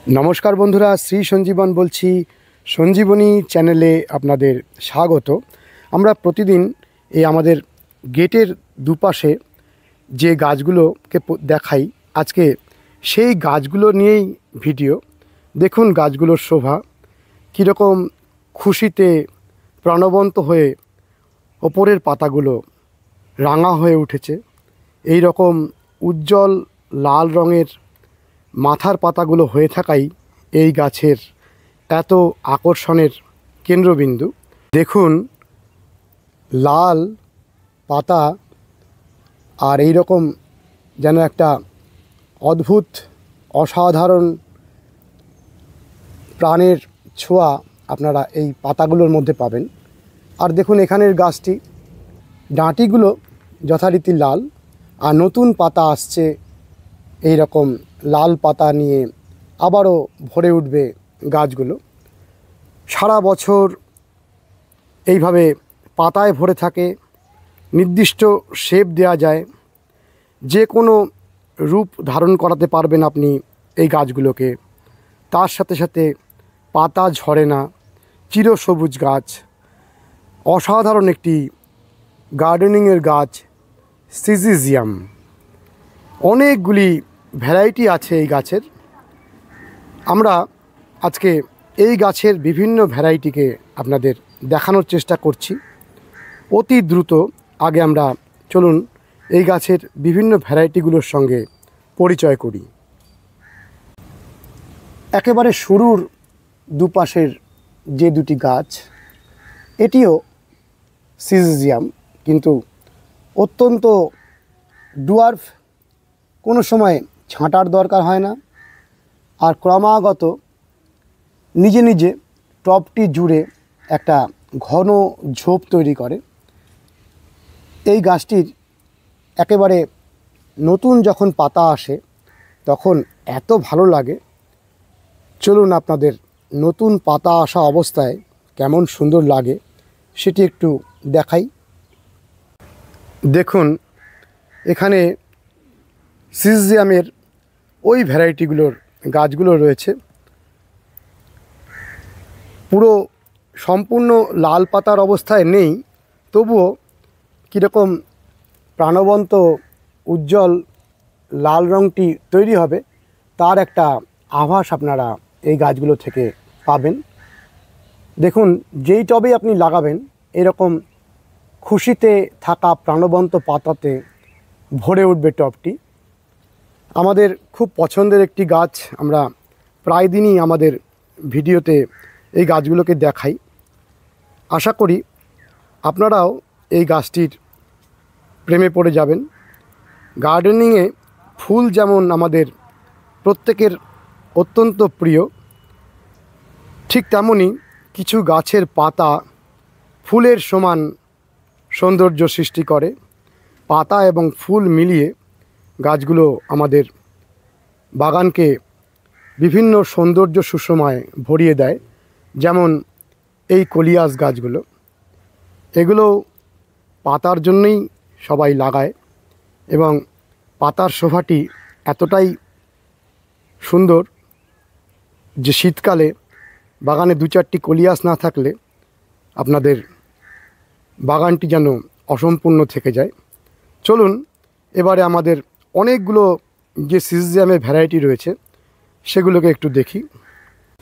নমস্কার বন্ধুরা, শ্রী সঞ্জীবন বলছি। সঞ্জীবনী চ্যানেলে আপনাদের স্বাগত। আমরা প্রতিদিন এই আমাদের গেটের দুপাশে যে গাছগুলোকে দেখাই, আজকে সেই গাছগুলো নিয়েই ভিডিও। দেখুন গাছগুলোর শোভা কীরকম খুশিতে প্রাণবন্ত হয়ে ওপরের পাতাগুলো রাঙা হয়ে উঠেছে। এই রকম উজ্জ্বল লাল রঙের মাথার পাতাগুলো হয়ে থাকাই এই গাছের এত আকর্ষণের কেন্দ্রবিন্দু। দেখুন লাল পাতা আর এই রকম যেন একটা অদ্ভুত অসাধারণ প্রাণের ছোঁয়া আপনারা এই পাতাগুলোর মধ্যে পাবেন। আর দেখুন এখানের গাছটি ডাঁটিগুলো যথারীতি লাল, আর নতুন পাতা আসছে এই রকম লাল পাতা নিয়ে আবারও ভরে উঠবে গাছগুলো। সারা বছর এইভাবে পাতায় ভরে থাকে, নির্দিষ্ট শেপ দেয়া যায়, যে কোনো রূপ ধারণ করাতে পারবেন আপনি এই গাছগুলোকে। তার সাথে সাথে পাতা ঝরে না, চিরসবুজ গাছ, অসাধারণ একটি গার্ডেনিংয়ের গাছ সিজিজিয়াম। অনেকগুলি ভ্যারাইটি আছে এই গাছের। আমরা আজকে এই গাছের বিভিন্ন ভ্যারাইটিকে আপনাদের দেখানোর চেষ্টা করছি অতি দ্রুত। আগে আমরা চলুন এই গাছের বিভিন্ন ভ্যারাইটিগুলোর সঙ্গে পরিচয় করি। একেবারে শুরুর দুপাশের যে দুটি গাছ, এটিও সিজিজিয়াম, কিন্তু অত্যন্ত ডুয়ার্ফ, কোনো সময় ছাঁটার দরকার হয় না, আর ক্রমাগত নিজে নিজে টবটি জুড়ে একটা ঘন ঝোপ তৈরি করে। এই গাছটির একেবারে নতুন যখন পাতা আসে তখন এত ভালো লাগে। চলুন আপনাদের নতুন পাতা আসা অবস্থায় কেমন সুন্দর লাগে সেটি একটু দেখাই। দেখুন এখানে সিজিজিয়ামের ওই ভ্যারাইটিগুলোর গাছগুলো রয়েছে। পুরো সম্পূর্ণ লাল পাতার অবস্থায় নেই, তবুও কীরকম প্রাণবন্ত উজ্জ্বল লাল রঙটি তৈরি হবে তার একটা আভাস আপনারা এই গাছগুলো থেকে পাবেন। দেখুন যেই টবেই আপনি লাগাবেন এরকম খুশিতে থাকা প্রাণবন্ত পাতাতে ভরে উঠবে টবটি। আমাদের খুব পছন্দের একটি গাছ, আমরা প্রায় দিনই আমাদের ভিডিওতে এই গাছগুলোকে দেখাই। আশা করি আপনারাও এই গাছটির প্রেমে পড়ে যাবেন। গার্ডেনিংয়ে ফুল যেমন আমাদের প্রত্যেকের অত্যন্ত প্রিয়, ঠিক তেমনই কিছু গাছের পাতা ফুলের সমান সৌন্দর্য সৃষ্টি করে। পাতা এবং ফুল মিলিয়ে গাছগুলো আমাদের বাগানকে বিভিন্ন সৌন্দর্য সুষমায় ভরিয়ে দেয়। যেমন এই কলিয়াস গাছগুলো, এগুলো পাতার জন্যই সবাই লাগায়, এবং পাতার শোভাটি এতটাই সুন্দর যে শীতকালে বাগানে দু চারটি কলিয়াস না থাকলে আপনাদের বাগানটি যেন অসম্পূর্ণ থেকে যায়। চলুন এবারে আমাদের অনেকগুলো যে সিজিজিয়ামের ভ্যারাইটি রয়েছে সেগুলোকে একটু দেখি।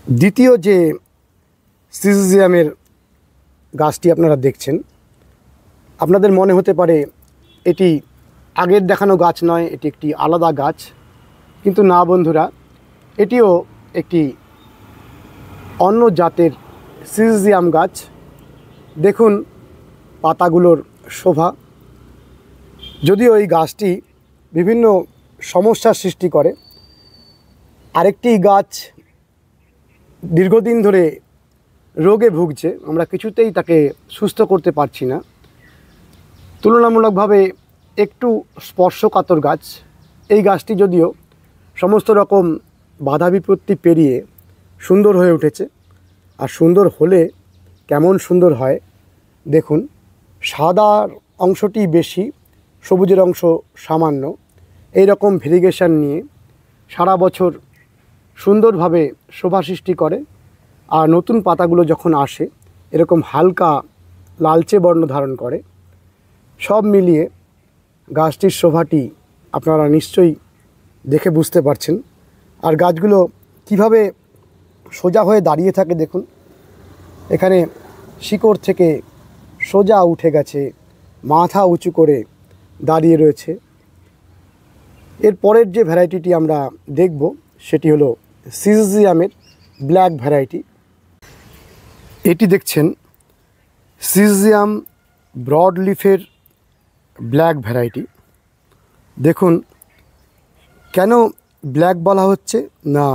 দ্বিতীয় যে সিজিজিয়ামের গাছটি আপনারা দেখছেন, আপনাদের মনে হতে পারে এটি আগের দেখানো গাছ নয়, এটি একটি আলাদা গাছ, কিন্তু না বন্ধুরা, এটিও একটি অন্য জাতের সিজিজিয়াম গাছ। দেখুন পাতাগুলোর শোভা। যদিও এই গাছটি বিভিন্ন সমস্যার সৃষ্টি করে, আরেকটি গাছ দীর্ঘদিন ধরে রোগে ভুগছে, আমরা কিছুতেই তাকে সুস্থ করতে পারছি না। তুলনামূলকভাবে একটু স্পর্শকাতর গাছ এই গাছটি, যদিও সমস্ত রকম বাধা বিপত্তি পেরিয়ে সুন্দর হয়ে উঠেছে। আর সুন্দর হলে কেমন সুন্দর হয় দেখুন, সাদার অংশটি বেশি, সবুজের অংশ সামান্য, এই রকম ভেরিগেশন নিয়ে সারা বছর সুন্দরভাবে শোভা সৃষ্টি করে। আর নতুন পাতাগুলো যখন আসে এরকম হালকা লালচে বর্ণ ধারণ করে। সব মিলিয়ে গাছটির শোভাটি আপনারা নিশ্চয়ই দেখে বুঝতে পারছেন। আর গাছগুলো কিভাবে সোজা হয়ে দাঁড়িয়ে থাকে দেখুন, এখানে শিকড় থেকে সোজা উঠে গেছে, মাথা উঁচু করে দাঁড়িয়ে রয়েছে। এর পরের যে ভ্যারাইটিটি আমরা দেখব সেটি হলো সিজিয়ামের ব্ল্যাক ভ্যারাইটি। এটি দেখছেন সিজিয়াম ব্রড লিফের ব্ল্যাক ভ্যারাইটি। দেখুন কেন ব্ল্যাক বলা হচ্ছে না,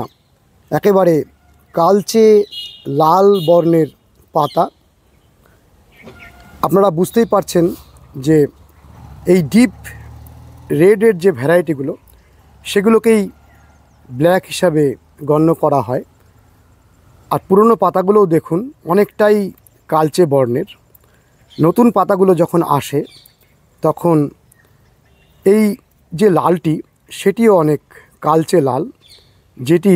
একেবারে কালচে লাল বর্ণের পাতা। আপনারা বুঝতেই পারছেন যে এই ডিপ রেডের যে ভ্যারাইটিগুলো সেগুলোকেই ব্ল্যাক হিসাবে গণ্য করা হয়। আর পুরনো পাতাগুলোও দেখুন অনেকটাই কালচে বর্ণের। নতুন পাতাগুলো যখন আসে তখন এই যে লালটি সেটিও অনেক কালচে লাল, যেটি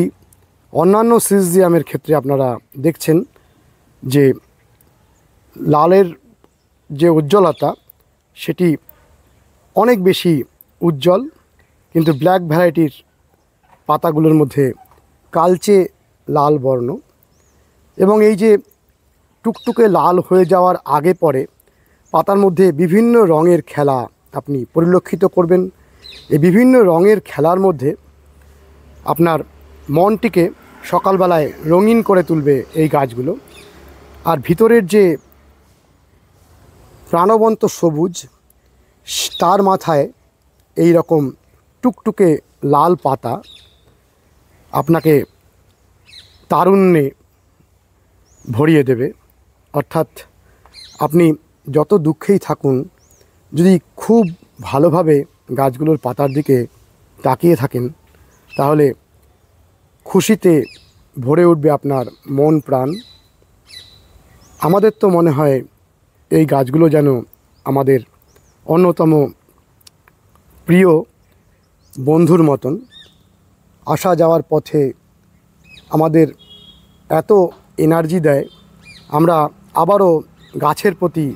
অন্যান্য সিজিয়ামের ক্ষেত্রে আপনারা দেখছেন যে লালের যে উজ্জ্বলতা সেটি অনেক বেশি উজ্জ্বল, কিন্তু ব্ল্যাক ভ্যারাইটির পাতাগুলোর মধ্যে কালচে লাল বর্ণ। এবং এই যে টুকটুকে লাল হয়ে যাওয়ার আগে পরে পাতার মধ্যে বিভিন্ন রঙের খেলা আপনি পরিলক্ষিত করবেন। এই বিভিন্ন রঙের খেলার মধ্যে আপনার মনটিকে সকালবেলায় রঙিন করে তুলবে এই গাছগুলো। আর ভিতরের যে প্রাণবন্ত সবুজ, তার মাথায় এই রকম টুকটুকে লাল পাতা আপনাকে তারুণ্যে ভরিয়ে দেবে। অর্থাৎ আপনি যত দুঃখেই থাকুন, যদি খুব ভালোভাবে গাছগুলোর পাতার দিকে তাকিয়ে থাকেন তাহলে খুশিতে ভরে উঠবে আপনার মন প্রাণ। আমাদের তো মনে হয় এই গাছগুলো যেন আমাদের অন্যতম প্রিয় বন্ধুর মতন। আসা যাওয়ার পথে আমাদের এত এনার্জি দেয়, আমরা আবারও গাছের প্রতি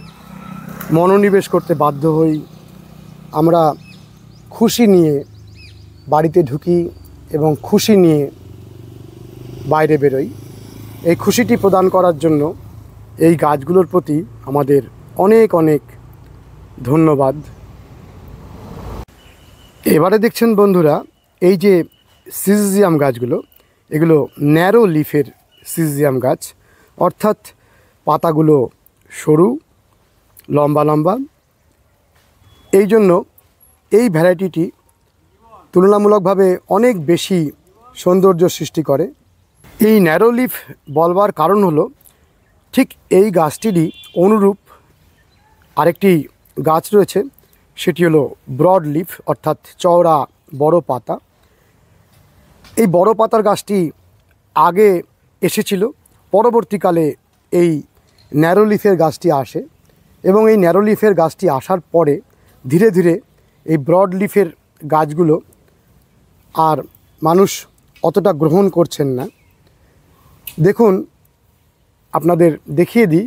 মনোনিবেশ করতে বাধ্য হই। আমরা খুশি নিয়ে বাড়িতে ঢুকি এবং খুশি নিয়ে বাইরে বেরোই। এই খুশিটি প্রদান করার জন্য এই গাছগুলোর প্রতি আমাদের অনেক অনেক ধন্যবাদ। এবারে দেখছেন বন্ধুরা, এই যে সিজিয়াম গাছগুলো, এগুলো ন্যারো লিফের সিজিয়াম গাছ, অর্থাৎ পাতাগুলো সরু লম্বা লম্বা। এই জন্য এই ভ্যারাইটিটি তুলনামূলকভাবে অনেক বেশি সৌন্দর্য সৃষ্টি করে। এই ন্যারো লিফ বলবার কারণ হলো ঠিক এই গাছটিরই অনুরূপ আরেকটি গাছ রয়েছে, সেটি হলো ব্রড লিফ, অর্থাৎ চওড়া বড় পাতা। এই বড় পাতার গাছটি আগে এসেছিল, পরবর্তীকালে এই ন্যারো লিফের গাছটি আসে এবং এই ন্যারো লিফের গাছটি আসার পরে ধীরে ধীরে এই ব্রড লিফের গাছগুলো আর মানুষ অতটা গ্রহণ করছেন না। দেখুন আপনাদের দেখিয়ে দিই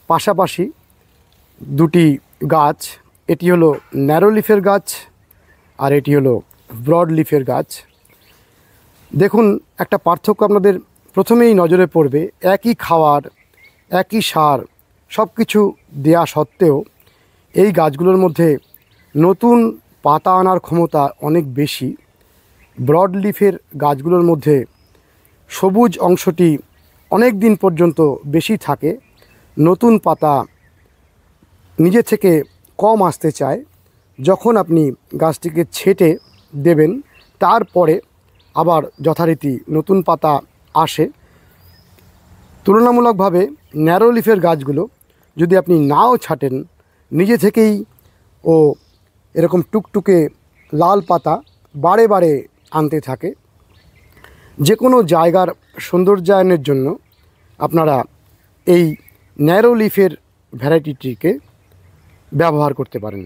পাশাপাশি দুটি গাছ। এটি হলো ন্যারো লিফের গাছ আর এটি হলো ব্রড লিফের গাছ। দেখুন একটা পার্থক্য আপনাদের প্রথমেই নজরে পড়বে। একই খাওয়ার, একই সার, সব কিছু দেয়া সত্ত্বেও এই গাছগুলোর মধ্যে নতুন পাতা আনার ক্ষমতা অনেক বেশি। ব্রড লিফের গাছগুলোর মধ্যে সবুজ অংশটি অনেক দিন পর্যন্ত বেশি থাকে, নতুন পাতা নিজে থেকে কম আসতে চায়। যখন আপনি গাছটিকে ছেঁটে দেবেন তারপরে আবার যথারীতি নতুন পাতা আসে। তুলনামূলকভাবে ন্যারো লিফের গাছগুলো যদি আপনি নাও ছাঁটেন, নিজে থেকেই ও এরকম টুকটুকে লাল পাতা বারে বারে আনতে থাকে। যে কোনো জায়গার সৌন্দর্যায়নের জন্য আপনারা এই ন্যারো লিফের ভ্যারাইটিটিকে ব্যবহার করতে পারেন।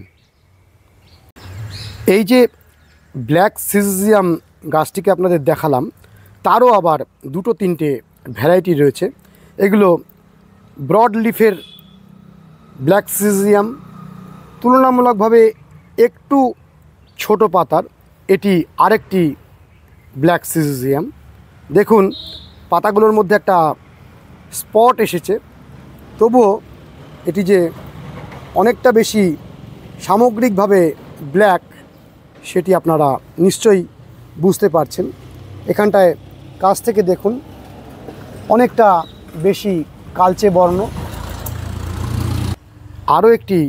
এই যে ব্ল্যাক সিজিয়াম গাছটিকে আপনাদের দেখালাম, তারও আবার দুটো তিনটে ভ্যারাইটি রয়েছে। এগুলো ব্রড লিফের ব্ল্যাক সিজিয়াম, তুলনামূলকভাবে একটু ছোট পাতার এটি আরেকটি ব্ল্যাক সিজিয়াম। দেখুন পাতাগুলোর মধ্যে একটা স্পট এসেছে, তবুও এটি যে অনেকটা বেশি সামগ্রিকভাবে ব্ল্যাক সেটি আপনারা নিশ্চয়ই বুঝতে পারছেন। এখানটায় কাছ থেকে দেখুন অনেকটা বেশি কালচে বর্ণ। আরও একটি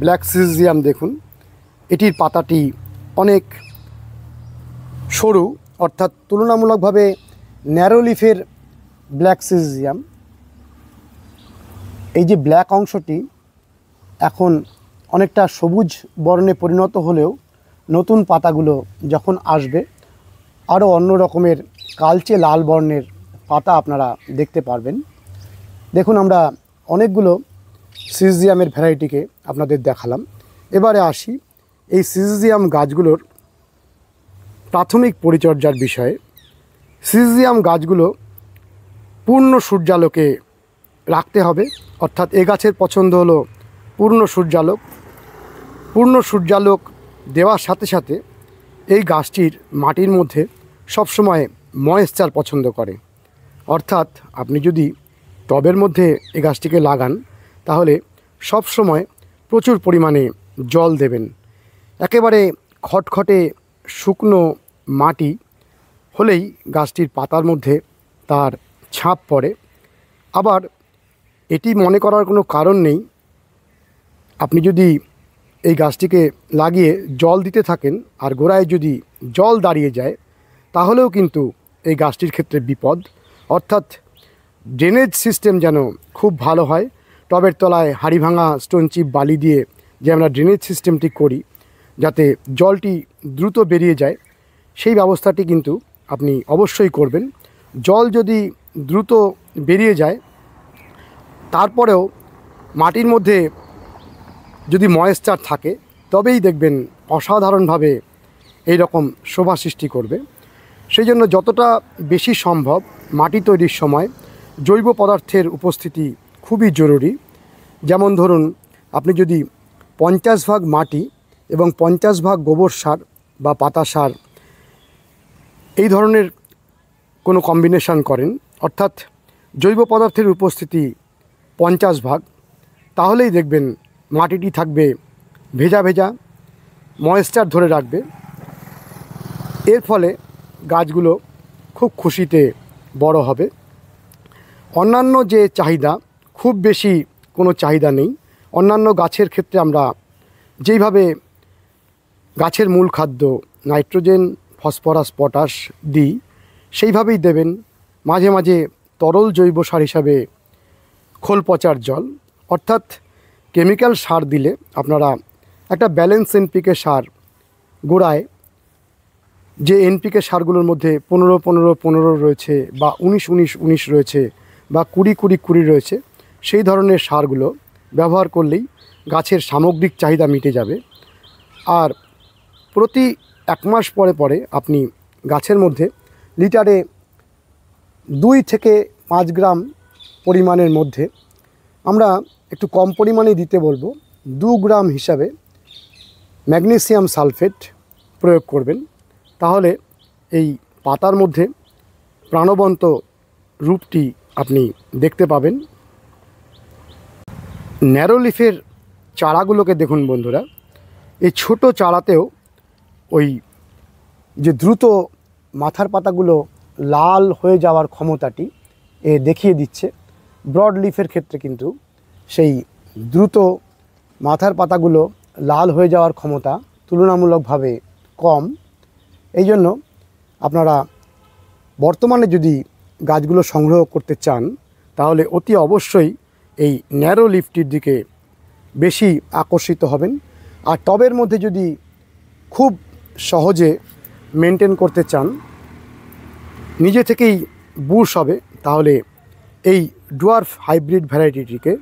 ব্ল্যাক সিজিয়াম দেখুন, এটির পাতাটি অনেক সরু, অর্থাৎ তুলনামূলকভাবে ন্যারো লিফের ব্ল্যাক সিজিয়াম। এই যে ব্ল্যাক অংশটি এখন অনেকটা সবুজ বর্ণে পরিণত হলেও নতুন পাতাগুলো যখন আসবে আরও অন্য রকমের কালচে লাল বর্ণের পাতা আপনারা দেখতে পারবেন। দেখুন আমরা অনেকগুলো সিজিয়ামের ভ্যারাইটিকে আপনাদের দেখালাম। এবারে আসি এই সিজিয়াম গাছগুলোর প্রাথমিক পরিচর্যার বিষয়ে। সিজিয়াম গাছগুলো পূর্ণ সূর্যালোকে রাখতে হবে, অর্থাৎ এ গাছের পছন্দ হলো পূর্ণ সূর্যালোক। পূর্ণ সূর্যালোক দেওয়ার সাথে সাথে এই গাছটির মাটির মধ্যে সবসময় ময়েশ্চার পছন্দ করে, অর্থাৎ আপনি যদি টবের মধ্যে এই গাছটিকে লাগান তাহলে সব সময় প্রচুর পরিমাণে জল দেবেন। একেবারে খটখটে শুকনো মাটি হলেই গাছটির পাতার মধ্যে তার ছাপ পড়ে। আবার এটি মনে করার কোনো কারণ নেই, আপনি যদি এই গাছটিকে লাগিয়ে জল দিতে থাকেন আর গোড়ায় যদি জল দাঁড়িয়ে যায় তাহলেও কিন্তু এই গাছটির ক্ষেত্রে বিপদ। অর্থাৎ ড্রেনেজ সিস্টেম যেন খুব ভালো হয়। টবের তলায় হাড়ি ভাঙা স্টোন চিপ বালি দিয়ে যে আমরা ড্রেনেজ সিস্টেমটি করি যাতে জলটি দ্রুত বেরিয়ে যায়, সেই ব্যবস্থাটি কিন্তু আপনি অবশ্যই করবেন। জল যদি দ্রুত বেরিয়ে যায় তারপরেও মাটির মধ্যে যদি ময়েশ্চার থাকে তবেই দেখবেন অসাধারণভাবে এই রকম শোভা সৃষ্টি করবে। সেই জন্য যতটা বেশি সম্ভব মাটি তৈরির সময় জৈব পদার্থের উপস্থিতি খুবই জরুরি। যেমন ধরুন আপনি যদি 50 ভাগ মাটি এবং 50 ভাগ গোবর সার বা পাতা সার এই ধরনের কোনো কম্বিনেশন করেন, অর্থাৎ জৈব পদার্থের উপস্থিতি 50 ভাগ, তাহলেই দেখবেন মাটিটি থাকবে ভেজা ভেজা, ময়েশ্চার ধরে রাখবে। এর ফলে গাছগুলো খুব খুশিতে বড় হবে। অন্যান্য যে চাহিদা, খুব বেশি কোনো চাহিদা নেই। অন্যান্য গাছের ক্ষেত্রে আমরা যেইভাবে গাছের মূল খাদ্য নাইট্রোজেন, ফসফরাস, পটাশ দিই সেইভাবেই দেবেন। মাঝে মাঝে তরল জৈব সার হিসাবে খোল পচার জল, অর্থাৎ কেমিক্যাল সার দিলে আপনারা একটা ব্যালেন্স এনপিকে সার গোড়ায়, যে এনপিকে সারগুলোর মধ্যে 15-15-15 রয়েছে বা 19-19-19 রয়েছে বা 20-20-20 রয়েছে, সেই ধরনের সারগুলো ব্যবহার করলেই গাছের সামগ্রিক চাহিদা মিটে যাবে। আর প্রতি 1 মাস পরে পরে আপনি গাছের মধ্যে লিটারে 2 থেকে 5 গ্রাম পরিমাণের মধ্যে, আমরা একটু কম পরিমাণে দিতে বলবো, 2 গ্রাম হিসাবে ম্যাগনেসিয়াম সালফেট প্রয়োগ করবেন। তাহলে এই পাতার মধ্যে প্রাণবন্ত রূপটি আপনি দেখতে পাবেন। ন্যারো লিফের চারাগুলোকে দেখুন বন্ধুরা, এই ছোট চারাতেও ওই যে দ্রুত মাথার পাতাগুলো লাল হয়ে যাওয়ার ক্ষমতাটি দেখিয়ে দিচ্ছে। ব্রড লিফের ক্ষেত্রে কিন্তু সেই দ্রুত মাথার পাতাগুলো লাল হয়ে যাওয়ার ক্ষমতা তুলনামূলকভাবে কম। এই জন্য আপনারা বর্তমানে যদি গাছগুলো সংগ্রহ করতে চান তাহলে অতি অবশ্যই এই ন্যারো লিফটির দিকে বেশি আকর্ষিত হবেন। আর টবের মধ্যে যদি খুব সহজে মেনটেন করতে চান, নিজে থেকেই বুশ হবে, তাহলে এই ডুয়ার্ফ হাইব্রিড ভ্যারাইটিটিকে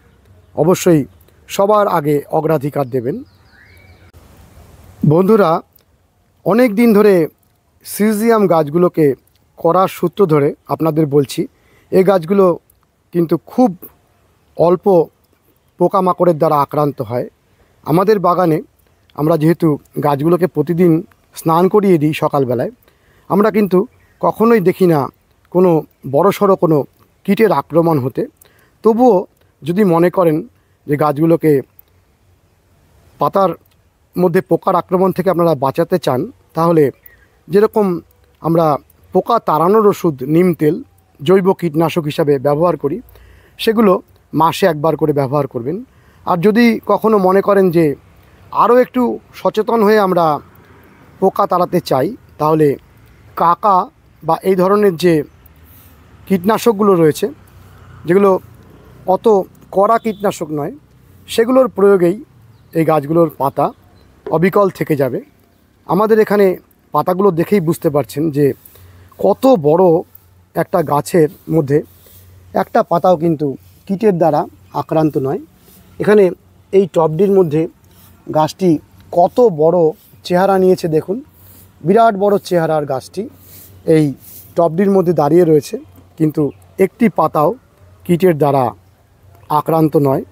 অবশ্যই সবার আগে অগ্রাধিকার দেবেন। বন্ধুরা, অনেক দিন ধরে সিজিয়াম গাছগুলোকে করার সূত্র ধরে আপনাদের বলছি, এই গাছগুলো কিন্তু খুব অল্প পোকামাকড়ের দ্বারা আক্রান্ত হয়। আমাদের বাগানে আমরা যেহেতু গাছগুলোকে প্রতিদিন স্নান করিয়ে দিই সকালবেলায়, আমরা কিন্তু কখনোই দেখি না কোনো বড়সড় কোনো কীটের আক্রমণ হতে। তবুও যদি মনে করেন যে গাছগুলোকে পাতার মধ্যে পোকার আক্রমণ থেকে আপনারা বাঁচাতে চান, তাহলে যেরকম আমরা পোকা তাড়ানোর ওষুধ নিম তেল জৈব কীটনাশক হিসাবে ব্যবহার করি, সেগুলো মাসে একবার করে ব্যবহার করবেন। আর যদি কখনো মনে করেন যে আরও একটু সচেতন হয়ে আমরা পোকা তাড়াতে চাই, তাহলে কাকা বা এই ধরনের যে কীটনাশকগুলো রয়েছে, যেগুলো অত কড়া কীটনাশক নয়, সেগুলোর প্রয়োগেই এই গাছগুলোর পাতা অবিকল থেকে যাবে। আমাদের এখানে পাতাগুলো দেখেই বুঝতে পারছেন যে কত বড় একটা গাছের মধ্যে একটা পাতাও কিন্তু কীটের দ্বারা আক্রান্ত নয়। এখানে এই টবটির মধ্যে গাছটি কত বড় চেহারা নিয়েছে দেখুন, বিরাট বড় চেহারার গাছটি এই টবটির মধ্যে দাঁড়িয়ে রয়েছে, কিন্তু একটি পাতাও কীটের দ্বারা আক্রান্ত নয়।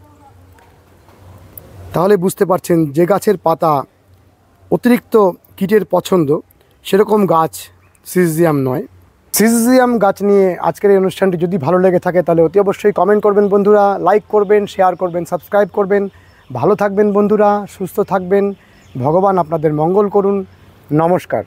তাহলে বুঝতে পারছেন যে গাছের পাতা অতিরিক্ত কীটের পছন্দ, সেরকম গাছ সিজিয়াম নয়। সিজিয়াম গাছ নিয়ে আজকের এই অনুষ্ঠানটি যদি ভালো লেগে থাকে তাহলে অতি অবশ্যই কমেন্ট করবেন বন্ধুরা, লাইক করবেন, শেয়ার করবেন, সাবস্ক্রাইব করবেন। ভালো থাকবেন বন্ধুরা, সুস্থ থাকবেন, ভগবান আপনাদের মঙ্গল করুন। নমস্কার।